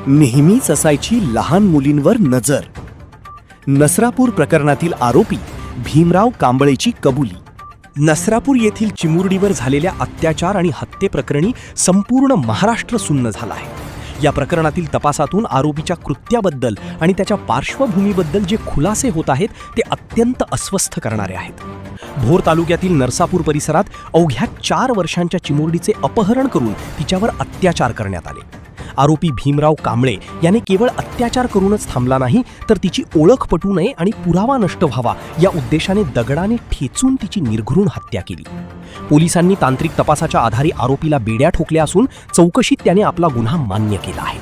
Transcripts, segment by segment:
नेहमीच असायची लहान मुलींवर नजर. नसरापूर प्रकरणातील आरोपी भीमराव कांबळेची कबुली. नसरापूर येथील चिमुरडीवर झालेल्या अत्याचार आणि हत्येप्रकरणी संपूर्ण महाराष्ट्र सुन्न झाला आहे. या प्रकरणातील तपासातून आरोपीच्या कृत्याबद्दल आणि त्याच्या पार्श्वभूमीबद्दल जे खुलासे होत आहेत ते अत्यंत अस्वस्थ करणारे आहेत. भोर तालुक्यातील नरसापूर परिसरात अवघ्या 4 वर्षांच्या चिमुरडीचे अपहरण करून तिच्यावर अत्याचार करण्यात आले. आरोपी भीमराव कांबळे याने केवळ अत्याचार करूनच थांबला नाही, तर तिची ओळख पटू नये आणि पुरावा नष्ट व्हावा या उद्देशाने दगडाने ठेचून तिची निर्घृण हत्या केली. पोलिसांनी तांत्रिक तपासाच्या आधारे आरोपीला बेड्या ठोकल्या असून चौकशीत त्याने आपला गुन्हा मान्य केला आहे.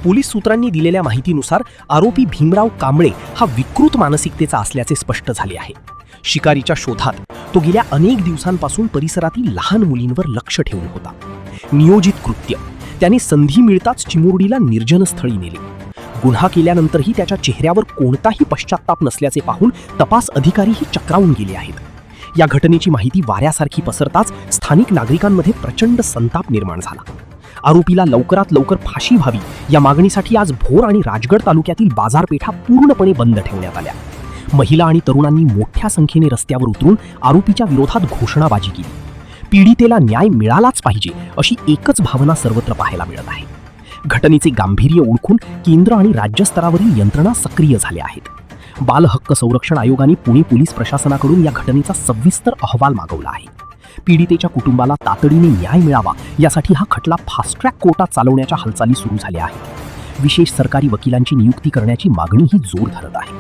पोलीस सूत्रांनी दिलेल्या माहितीनुसार आरोपी भीमराव कांबळे हा विकृत मानसिकतेचा असल्याचे स्पष्ट झाले आहे. शिकारीच्या शोधात तो गेल्या अनेक दिवसांपासून परिसरातील लहान मुलींवर लक्ष ठेवून होता. नियोजित कृत्य. त्याने संधी मिळताच चिमुरडीला निर्जनस्थळी नेले. गुन्हा केल्यानंतरही त्याच्या चेहऱ्यावर कोणताही पश्चात्ताप नसल्याचे पाहून तपास अधिकारीही चक्रावून गेले आहेत. या घटनेची माहिती वाऱ्यासारखी पसरताच स्थानिक नागरिकांमध्ये प्रचंड संताप निर्माण झाला. आरोपीला लवकरात लवकर फाशी व्हावी या मागणीसाठी आज भोर आणि राजगड तालुक्यातील बाजारपेठा पूर्णपणे बंद ठेवण्यात आल्या. महिला आणि तरुणांनी मोठ्या संख्येने रस्त्यावर उतरून आरोपीच्या विरोधात घोषणाबाजी केली. पीडितेला न्याय मिळालाच पाहिजे अशी एकच भावना सर्वत्र पाहायला मिळत आहे. घटनेचे गांभीर्य ओळखून केंद्र आणि राज्यस्तरावरील यंत्रणा सक्रिय झाल्या आहेत. बाल हक्क संरक्षण आयोगाने पुणे पोलीस प्रशासनाकडून या घटनेचा सविस्तर अहवाल मागवला आहे. पीडितेच्या कुटुंबाला तातडीने न्याय मिळावा यासाठी हा खटला फास्ट ट्रॅक कोर्टात चालवण्याच्या हालचाली सुरू झाल्या आहेत. विशेष सरकारी वकिलांची नियुक्ती करण्याची मागणीही जोर धरत आहे.